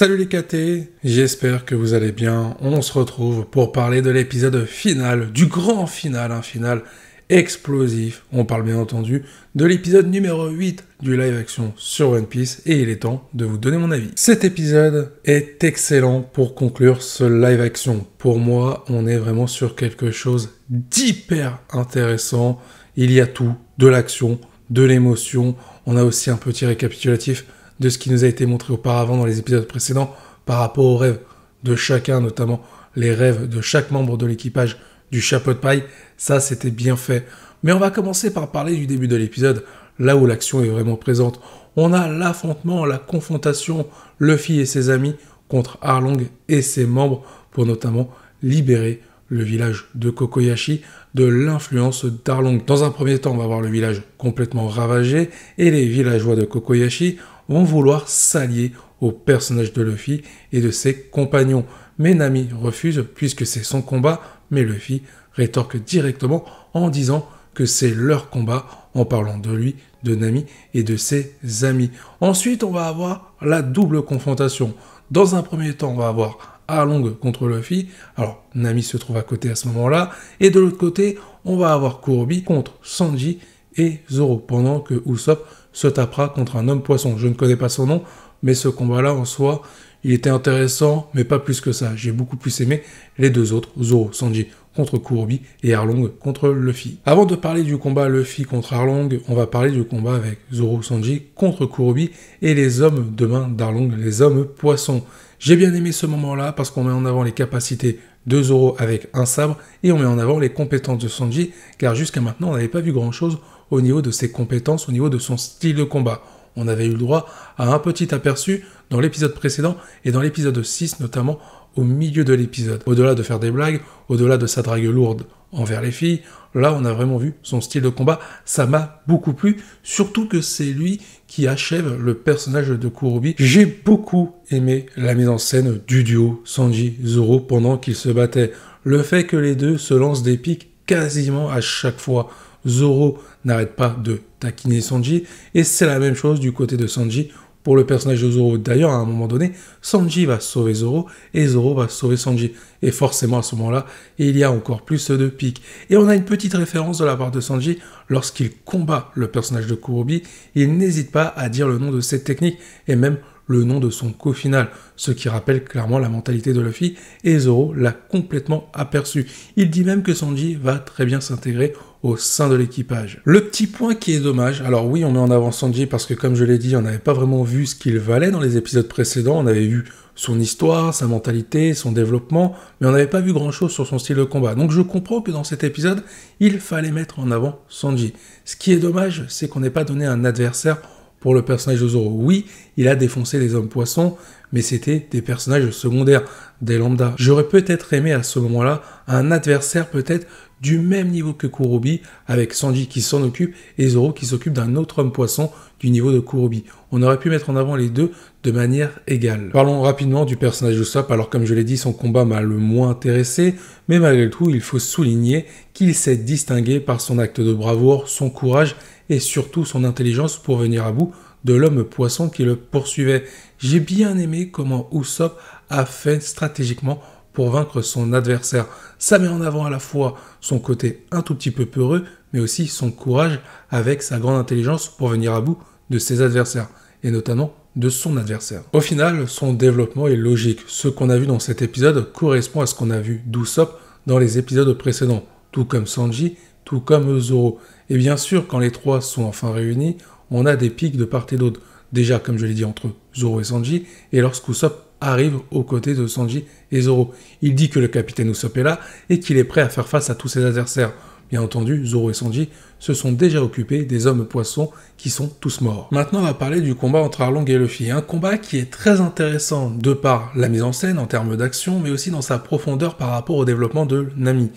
Salut les KT, j'espère que vous allez bien. On se retrouve pour parler de l'épisode final, du grand final, un final explosif. On parle bien entendu de l'épisode numéro 8 du live action sur One Piece et il est temps de vous donner mon avis. Cet épisode est excellent pour conclure ce live action. Pour moi, on est vraiment sur quelque chose d'hyper intéressant. Il y a tout, de l'action, de l'émotion. On a aussi un petit récapitulatif de ce qui nous a été montré auparavant dans les épisodes précédents par rapport aux rêves de chacun, notamment les rêves de chaque membre de l'équipage du chapeau de paille. Ça, c'était bien fait. Mais on va commencer par parler du début de l'épisode, là où l'action est vraiment présente. On a l'affrontement, la confrontation, Luffy et ses amis contre Arlong et ses membres pour notamment libérer le village de Kokoyashi de l'influence d'Arlong. Dans un premier temps, on va voir le village complètement ravagé et les villageois de Kokoyashi vont vouloir s'allier au personnage de Luffy et de ses compagnons. Mais Nami refuse puisque c'est son combat, mais Luffy rétorque directement en disant que c'est leur combat en parlant de lui, de Nami et de ses amis. Ensuite, on va avoir la double confrontation. Dans un premier temps, on va avoir Arlong contre Luffy. Alors, Nami se trouve à côté à ce moment-là. Et de l'autre côté, on va avoir Kurobi contre Sanji et Zoro, pendant que Usopp se tapera contre un homme poisson. Je ne connais pas son nom, mais ce combat-là, en soi, il était intéressant, mais pas plus que ça. J'ai beaucoup plus aimé les deux autres, Zoro, Sanji contre Kurobi et Arlong contre Luffy. Avant de parler du combat Luffy contre Arlong, on va parler du combat avec Zoro, Sanji contre Kurobi et les hommes de main d'Arlong, les hommes poissons. J'ai bien aimé ce moment-là parce qu'on met en avant les capacités de Zoro avec un sabre et on met en avant les compétences de Sanji, car jusqu'à maintenant, on n'avait pas vu grand-chose au niveau de ses compétences, au niveau de son style de combat. On avait eu le droit à un petit aperçu dans l'épisode précédent et dans l'épisode 6 notamment au milieu de l'épisode. Au-delà de faire des blagues, au-delà de sa drague lourde envers les filles, là on a vraiment vu son style de combat. Ça m'a beaucoup plu, surtout que c'est lui qui achève le personnage de Kurobi. J'ai beaucoup aimé la mise en scène du duo Sanji-Zoro pendant qu'ils se battaient. Le fait que les deux se lancent des pics quasiment à chaque fois. Zoro n'arrête pas de taquiner Sanji, et c'est la même chose du côté de Sanji pour le personnage de Zoro. D'ailleurs, à un moment donné, Sanji va sauver Zoro, et Zoro va sauver Sanji. Et forcément, à ce moment-là, il y a encore plus de piques. Et on a une petite référence de la part de Sanji, lorsqu'il combat le personnage de Kurobi, il n'hésite pas à dire le nom de cette technique, et même le nom de son coup final, ce qui rappelle clairement la mentalité de Luffy, et Zoro l'a complètement aperçu. Il dit même que Sanji va très bien s'intégrer au sein de l'équipage. Le petit point qui est dommage, alors oui, on met en avant Sanji parce que comme je l'ai dit, on n'avait pas vraiment vu ce qu'il valait dans les épisodes précédents, on avait vu son histoire, sa mentalité, son développement, mais on n'avait pas vu grand-chose sur son style de combat. Donc je comprends que dans cet épisode, il fallait mettre en avant Sanji. Ce qui est dommage, c'est qu'on n'ait pas donné un adversaire pour le personnage de Zoro. Oui, il a défoncé les hommes poissons, mais c'était des personnages secondaires, des lambda. J'aurais peut-être aimé à ce moment-là un adversaire peut-être du même niveau que Kurobi, avec Sanji qui s'en occupe et Zoro qui s'occupe d'un autre homme poisson du niveau de Kurobi. On aurait pu mettre en avant les deux de manière égale. Parlons rapidement du personnage d'Usopp. Alors comme je l'ai dit, son combat m'a le moins intéressé, mais malgré tout, il faut souligner qu'il s'est distingué par son acte de bravoure, son courage et surtout son intelligence pour venir à bout de l'homme poisson qui le poursuivait. J'ai bien aimé comment Usopp a fait stratégiquement pour vaincre son adversaire. Ça met en avant à la fois son côté un tout petit peu peureux, mais aussi son courage avec sa grande intelligence pour venir à bout de ses adversaires, et notamment de son adversaire. Au final, son développement est logique. Ce qu'on a vu dans cet épisode correspond à ce qu'on a vu d'Usopp dans les épisodes précédents, tout comme Sanji, tout comme Zoro. Et bien sûr, quand les trois sont enfin réunis, on a des pics de part et d'autre. Déjà, comme je l'ai dit, entre Zoro et Sanji, et lorsqu'Usopp arrive aux côtés de Sanji et Zoro. Il dit que le capitaine Usopp est là et qu'il est prêt à faire face à tous ses adversaires. Bien entendu, Zoro et Sanji se sont déjà occupés des hommes poissons qui sont tous morts. Maintenant, on va parler du combat entre Arlong et Luffy. Un combat qui est très intéressant de par la mise en scène en termes d'action, mais aussi dans sa profondeur par rapport au développement de Nami.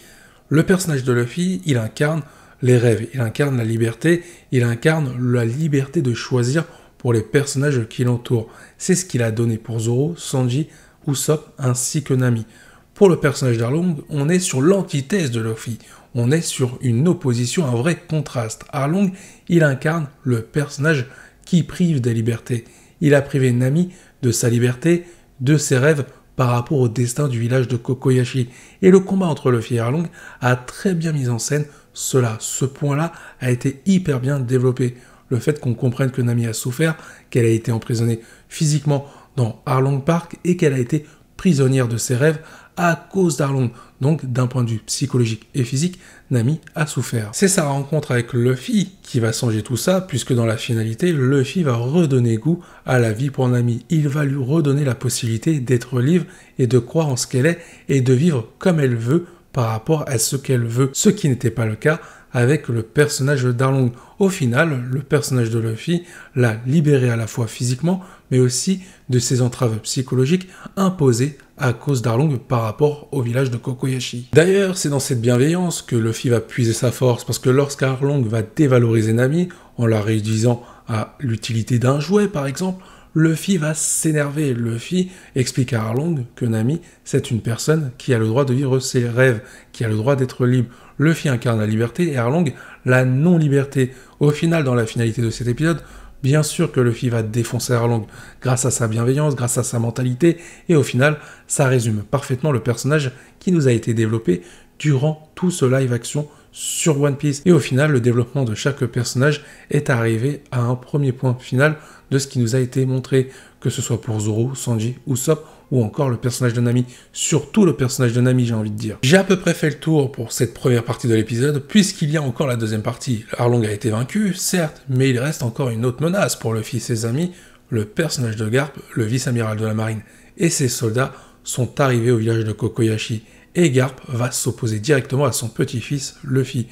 Le personnage de Luffy, il incarne les rêves, il incarne la liberté de choisir pour les personnages qui l'entourent. C'est ce qu'il a donné pour Zoro, Sanji, Usopp ainsi que Nami. Pour le personnage d'Arlong, on est sur l'antithèse de Luffy. On est sur une opposition, un vrai contraste. Arlong, il incarne le personnage qui prive des libertés. Il a privé Nami de sa liberté, de ses rêves par rapport au destin du village de Kokoyashi. Et le combat entre Luffy et Arlong a très bien mis en scène cela. Ce point-là a été hyper bien développé. Le fait qu'on comprenne que Nami a souffert, qu'elle a été emprisonnée physiquement dans Arlong Park et qu'elle a été prisonnière de ses rêves à cause d'Arlong. Donc, d'un point de vue psychologique et physique, Nami a souffert. C'est sa rencontre avec Luffy qui va changer tout ça, puisque dans la finalité, Luffy va redonner goût à la vie pour Nami. Il va lui redonner la possibilité d'être libre et de croire en ce qu'elle est et de vivre comme elle veut par rapport à ce qu'elle veut, ce qui n'était pas le cas avec le personnage d'Arlong. Au final, le personnage de Luffy l'a libéré à la fois physiquement, mais aussi de ses entraves psychologiques imposées à cause d'Arlong par rapport au village de Kokoyashi. D'ailleurs, c'est dans cette bienveillance que Luffy va puiser sa force, parce que lorsqu'Arlong va dévaloriser Nami, en la réduisant à l'utilité d'un jouet par exemple, Luffy va s'énerver. Luffy explique à Arlong que Nami, c'est une personne qui a le droit de vivre ses rêves, qui a le droit d'être libre. Luffy incarne la liberté et Arlong la non-liberté. Au final, dans la finalité de cet épisode, bien sûr que Luffy va défoncer Arlong grâce à sa bienveillance, grâce à sa mentalité, et au final, ça résume parfaitement le personnage qui nous a été développé durant tout ce live action sur One Piece. Et au final, le développement de chaque personnage est arrivé à un premier point final de ce qui nous a été montré, que ce soit pour Zoro, Sanji, Usopp, ou encore le personnage de Nami. Surtout le personnage de Nami, j'ai envie de dire. J'ai à peu près fait le tour pour cette première partie de l'épisode, puisqu'il y a encore la deuxième partie. Arlong a été vaincu, certes, mais il reste encore une autre menace pour Luffy et ses amis. Le personnage de Garp, le vice-amiral de la marine, et ses soldats sont arrivés au village de Kokoyashi. Et Garp va s'opposer directement à son petit-fils Luffy.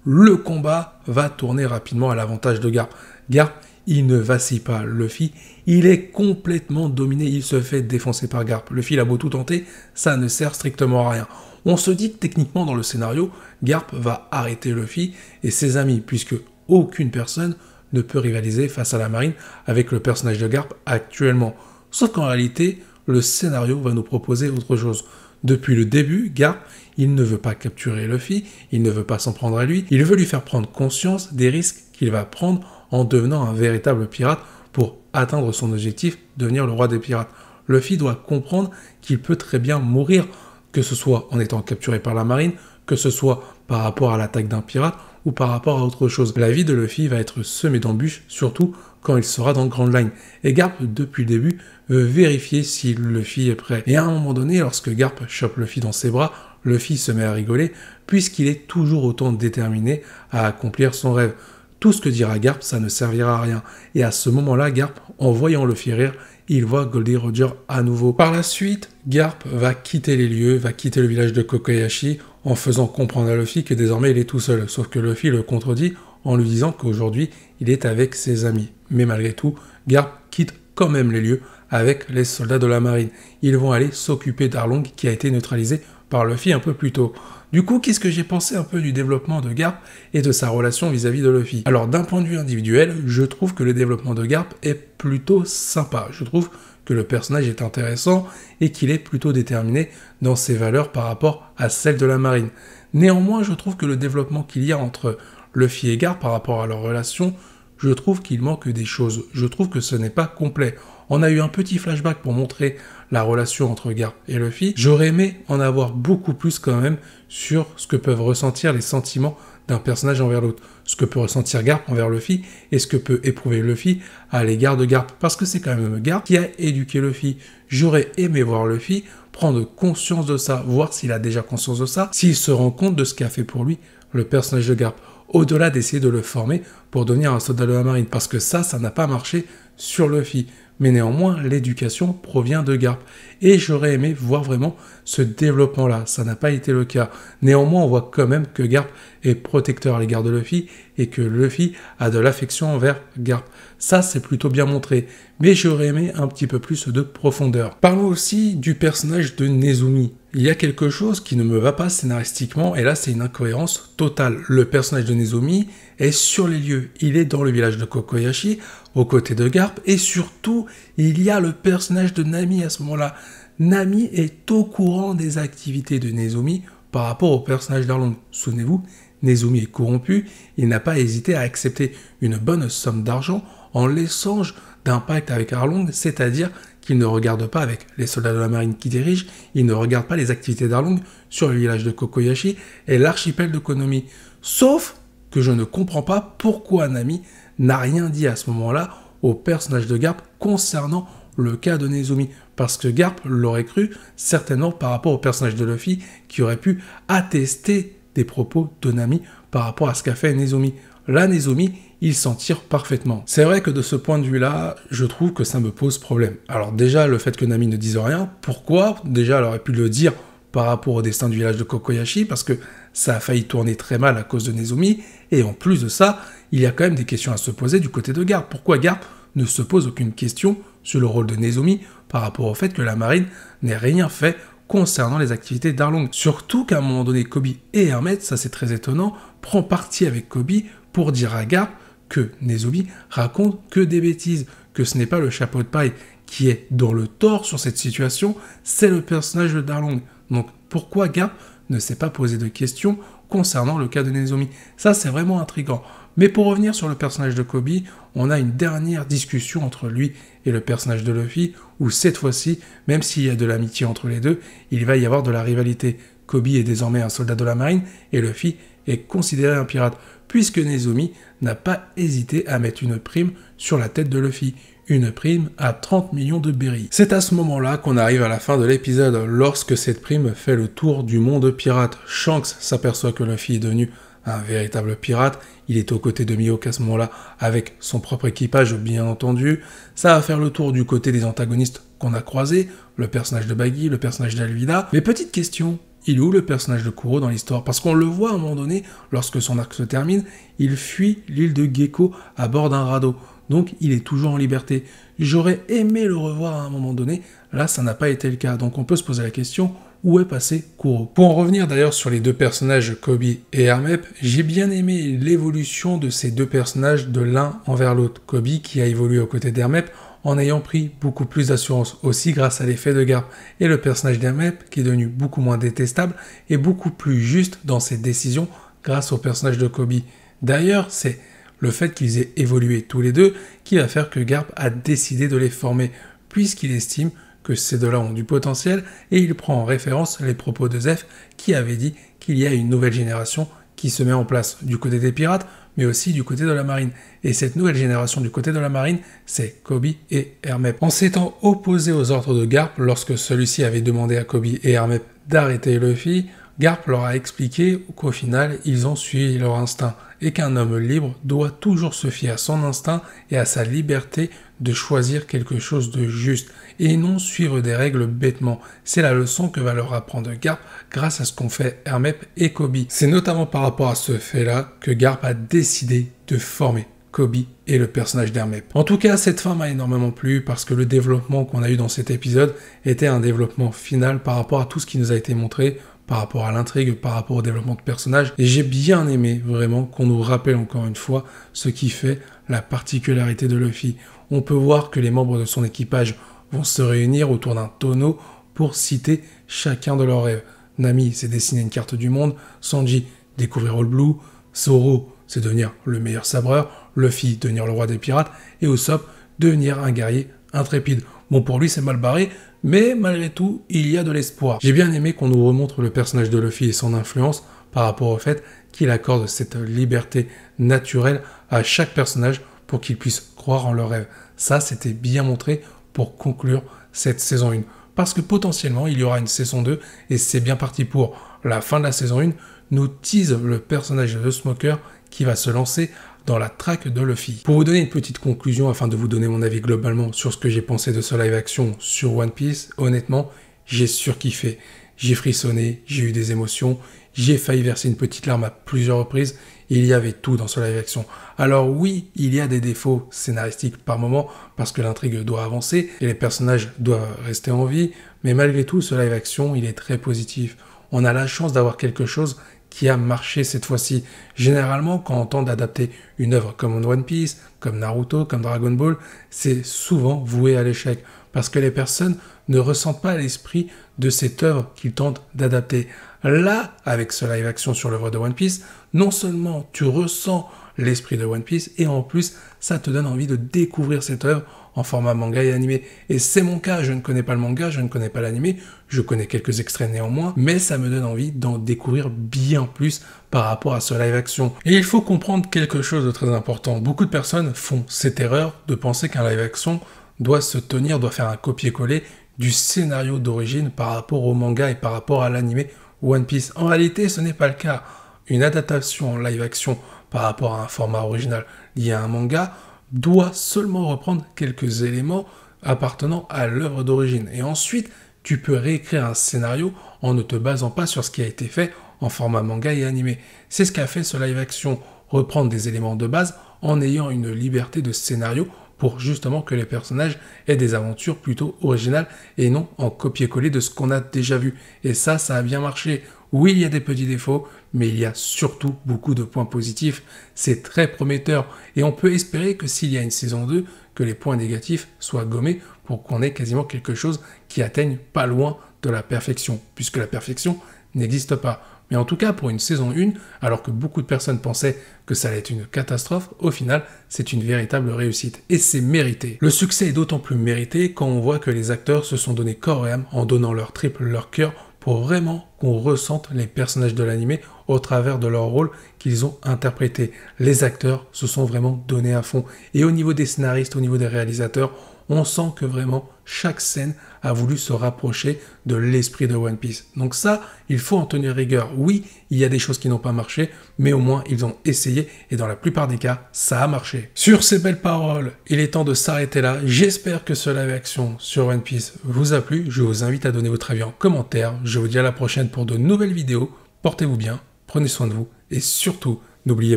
Le combat va tourner rapidement à l'avantage de Garp. Garp, il ne vacille pas. Luffy, il est complètement dominé, il se fait défoncer par Garp. Luffy, il a beau tout tenter, ça ne sert strictement à rien. On se dit que techniquement dans le scénario, Garp va arrêter Luffy et ses amis, puisque aucune personne ne peut rivaliser face à la marine avec le personnage de Garp actuellement. Sauf qu'en réalité, le scénario va nous proposer autre chose. Depuis le début, Garp, il ne veut pas capturer Luffy, il ne veut pas s'en prendre à lui, il veut lui faire prendre conscience des risques qu'il va prendre en devenant un véritable pirate pour atteindre son objectif, devenir le roi des pirates. Luffy doit comprendre qu'il peut très bien mourir, que ce soit en étant capturé par la marine, que ce soit par rapport à l'attaque d'un pirate ou par rapport à autre chose. La vie de Luffy va être semée d'embûches, surtout quand il sera dans Grand Line. Et Garp, depuis le début, veut vérifier si Luffy est prêt. Et à un moment donné, lorsque Garp chope Luffy dans ses bras, Luffy se met à rigoler, puisqu'il est toujours autant déterminé à accomplir son rêve. Tout ce que dira Garp, ça ne servira à rien. Et à ce moment-là, Garp, en voyant Luffy rire, il voit Goldie Roger à nouveau. Par la suite, Garp va quitter les lieux, va quitter le village de Kokoyashi, en faisant comprendre à Luffy que désormais il est tout seul. Sauf que Luffy le contredit en lui disant qu'aujourd'hui, il est avec ses amis. Mais malgré tout, Garp quitte quand même les lieux avec les soldats de la marine. Ils vont aller s'occuper d'Arlong qui a été neutralisé par Luffy un peu plus tôt. Du coup, qu'est-ce que j'ai pensé un peu du développement de Garp et de sa relation vis-à-vis de Luffy? Alors, d'un point de vue individuel, je trouve que le développement de Garp est plutôt sympa. Je trouve que le personnage est intéressant et qu'il est plutôt déterminé dans ses valeurs par rapport à celles de la marine. Néanmoins, je trouve que le développement qu'il y a entre Luffy et Garp par rapport à leur relation, je trouve qu'il manque des choses. Je trouve que ce n'est pas complet. On a eu un petit flashback pour montrer la relation entre Garp et Luffy. J'aurais aimé en avoir beaucoup plus quand même sur ce que peuvent ressentir les sentiments d'un personnage envers l'autre. Ce que peut ressentir Garp envers Luffy et ce que peut éprouver Luffy à l'égard de Garp. Parce que c'est quand même Garp qui a éduqué Luffy. J'aurais aimé voir Luffy prendre conscience de ça, voir s'il a déjà conscience de ça, s'il se rend compte de ce qu'a fait pour lui le personnage de Garp. Au-delà d'essayer de le former pour devenir un soldat de la marine. Parce que ça n'a pas marché sur Luffy. Mais néanmoins, l'éducation provient de Garp. Et j'aurais aimé voir vraiment ce développement-là. Ça n'a pas été le cas. Néanmoins, on voit quand même que Garp est protecteur à l'égard de Luffy et que Luffy a de l'affection envers Garp. Ça, c'est plutôt bien montré. Mais j'aurais aimé un petit peu plus de profondeur. Parlons aussi du personnage de Nezumi. Il y a quelque chose qui ne me va pas scénaristiquement, et là, c'est une incohérence totale. Le personnage de Nezumi est sur les lieux. Il est dans le village de Kokoyashi, aux côtés de Garp, et surtout, il y a le personnage de Nami à ce moment-là. Nami est au courant des activités de Nezumi par rapport au personnage d'Arlong. Souvenez-vous, Nezumi est corrompu, il n'a pas hésité à accepter une bonne somme d'argent en l'échange d'un pacte avec Arlong, c'est-à-dire qu'il qu'il ne regarde pas avec les soldats de la marine qui dirigent, il ne regarde pas les activités d'Arlong sur le village de Kokoyashi et l'archipel de Konomi. Sauf que je ne comprends pas pourquoi Nami n'a rien dit à ce moment-là au personnage de Garp concernant le cas de Nezumi. Parce que Garp l'aurait cru certainement par rapport au personnage de Luffy qui aurait pu attester des propos de Nami par rapport à ce qu'a fait Nezumi. Là, Nezumi, il s'en tire parfaitement. C'est vrai que de ce point de vue-là, je trouve que ça me pose problème. Alors déjà, le fait que Nami ne dise rien, pourquoi? Déjà, elle aurait pu le dire par rapport au destin du village de Kokoyashi, parce que ça a failli tourner très mal à cause de Nezumi, et en plus de ça, il y a quand même des questions à se poser du côté de Garp. Pourquoi Garp ne se pose aucune question sur le rôle de Nezumi par rapport au fait que la marine n'ait rien fait concernant les activités d'Arlong? Surtout qu'à un moment donné, Kobe et Hermès, ça c'est très étonnant, prend parti avec Kobe pour dire à Garp que Nezumi raconte que des bêtises, que ce n'est pas le chapeau de paille qui est dans le tort sur cette situation, c'est le personnage de Darlong. Donc pourquoi Garp ne s'est pas posé de questions concernant le cas de Nezumi? Ça c'est vraiment intriguant. Mais pour revenir sur le personnage de Kobe, on a une dernière discussion entre lui et le personnage de Luffy, où cette fois-ci, même s'il y a de l'amitié entre les deux, il va y avoir de la rivalité. Kobe est désormais un soldat de la marine, et Luffy est considéré un pirate, puisque Nezumi n'a pas hésité à mettre une prime sur la tête de Luffy. Une prime à 30 millions de berries. C'est à ce moment-là qu'on arrive à la fin de l'épisode, lorsque cette prime fait le tour du monde pirate. Shanks s'aperçoit que Luffy est devenu un véritable pirate, il est aux côtés de Mihawk à ce moment-là, avec son propre équipage bien entendu. Ça va faire le tour du côté des antagonistes qu'on a croisés, le personnage de Baggy, le personnage d'Alvida. Mais petite question, il est où le personnage de Kuro dans l'histoire? Parce qu'on le voit à un moment donné, lorsque son arc se termine, il fuit l'île de Gecko à bord d'un radeau. Donc il est toujours en liberté. J'aurais aimé le revoir à un moment donné, là ça n'a pas été le cas. Donc on peut se poser la question, où est passé Kuro? Pour en revenir d'ailleurs sur les deux personnages Kobe et Hermep, j'ai bien aimé l'évolution de ces deux personnages de l'un envers l'autre. Kobe qui a évolué aux côtés d'Hermep en ayant pris beaucoup plus d'assurance, aussi grâce à l'effet de Garp, et le personnage d'Hermep qui est devenu beaucoup moins détestable et beaucoup plus juste dans ses décisions grâce au personnage de Kobe. D'ailleurs, c'est le fait qu'ils aient évolué tous les deux qui va faire que Garp a décidé de les former, puisqu'il estime que ces deux-là ont du potentiel, et il prend en référence les propos de Zeph qui avait dit qu'il y a une nouvelle génération qui se met en place du côté des pirates, mais aussi du côté de la marine. Et cette nouvelle génération du côté de la marine, c'est Kobe et Hermep. En s'étant opposé aux ordres de Garp, lorsque celui-ci avait demandé à Kobe et Hermep d'arrêter Luffy, Garp leur a expliqué qu'au final, ils ont suivi leur instinct, et qu'un homme libre doit toujours se fier à son instinct et à sa liberté de choisir quelque chose de juste, et non suivre des règles bêtement. C'est la leçon que va leur apprendre Garp grâce à ce qu'ont fait Hermep et Kobe. C'est notamment par rapport à ce fait-là que Garp a décidé de former Kobe et le personnage d'Hermep. En tout cas, cette fin m'a énormément plu parce que le développement qu'on a eu dans cet épisode était un développement final par rapport à tout ce qui nous a été montré, par rapport à l'intrigue, par rapport au développement de personnages. Et j'ai bien aimé vraiment qu'on nous rappelle encore une fois ce qui fait la particularité de Luffy. On peut voir que les membres de son équipage vont se réunir autour d'un tonneau pour citer chacun de leurs rêves. Nami, c'est dessiner une carte du monde. Sanji, découvrir All Blue. Zoro, c'est devenir le meilleur sabreur. Luffy, devenir le roi des pirates. Et Usopp, devenir un guerrier intrépide. Bon, pour lui, c'est mal barré, mais malgré tout, il y a de l'espoir. J'ai bien aimé qu'on nous remontre le personnage de Luffy et son influence par rapport au fait qu'il accorde cette liberté naturelle à chaque personnage pour qu'ils puissent croire en leurs rêves. Ça, c'était bien montré pour conclure cette saison 1. Parce que potentiellement, il y aura une saison 2, et c'est bien parti pour la fin de la saison 1, nous tease le personnage de The Smoker qui va se lancer dans la traque de Luffy. Pour vous donner une petite conclusion, afin de vous donner mon avis globalement sur ce que j'ai pensé de ce live action sur One Piece, honnêtement, j'ai surkiffé. J'ai frissonné, j'ai eu des émotions, j'ai failli verser une petite larme à plusieurs reprises, il y avait tout dans ce live action. Alors oui, il y a des défauts scénaristiques par moment, parce que l'intrigue doit avancer, et les personnages doivent rester en vie, mais malgré tout, ce live action, il est très positif. On a la chance d'avoir quelque chose qui a marché cette fois-ci. Généralement, quand on tente d'adapter une œuvre comme One Piece, comme Naruto, comme Dragon Ball, c'est souvent voué à l'échec, parce que les personnes ne ressentent pas l'esprit de cette œuvre qu'ils tentent d'adapter. Là, avec ce live action sur l'œuvre de One Piece, non seulement tu ressens l'esprit de One Piece, et en plus, ça te donne envie de découvrir cette œuvre en format manga et animé. Et c'est mon cas, je ne connais pas le manga, je ne connais pas l'animé, je connais quelques extraits néanmoins, mais ça me donne envie d'en découvrir bien plus par rapport à ce live action. Et il faut comprendre quelque chose de très important. Beaucoup de personnes font cette erreur de penser qu'un live action doit se tenir, doit faire un copier-coller du scénario d'origine par rapport au manga et par rapport à l'animé One Piece. En réalité, ce n'est pas le cas. Une adaptation en live action par rapport à un format original lié à un manga doit seulement reprendre quelques éléments appartenant à l'œuvre d'origine. Et ensuite, tu peux réécrire un scénario en ne te basant pas sur ce qui a été fait en format manga et animé. C'est ce qu'a fait ce live action, reprendre des éléments de base en ayant une liberté de scénario pour justement que les personnages aient des aventures plutôt originales et non en copier-coller de ce qu'on a déjà vu. Et ça a bien marché. Oui, il y a des petits défauts, mais il y a surtout beaucoup de points positifs. C'est très prometteur et on peut espérer que s'il y a une saison 2, que les points négatifs soient gommés pour qu'on ait quasiment quelque chose qui atteigne pas loin de la perfection, puisque la perfection n'existe pas. Mais en tout cas, pour une saison 1, alors que beaucoup de personnes pensaient que ça allait être une catastrophe, au final, c'est une véritable réussite. Et c'est mérité. Le succès est d'autant plus mérité quand on voit que les acteurs se sont donné corps et âme en donnant leur trip, leur cœur, pour vraiment qu'on ressente les personnages de l'animé au travers de leur rôle qu'ils ont interprété. Les acteurs se sont vraiment donnés à fond. Et au niveau des scénaristes, au niveau des réalisateurs, on sent que vraiment chaque scène a voulu se rapprocher de l'esprit de One Piece. Donc ça, il faut en tenir rigueur. Oui, il y a des choses qui n'ont pas marché, mais au moins ils ont essayé et dans la plupart des cas, ça a marché. Sur ces belles paroles, il est temps de s'arrêter là. J'espère que ce live action sur One Piece vous a plu. Je vous invite à donner votre avis en commentaire. Je vous dis à la prochaine pour de nouvelles vidéos. Portez-vous bien, prenez soin de vous et surtout, n'oubliez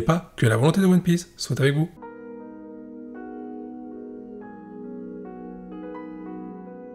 pas que la volonté de One Piece soit avec vous.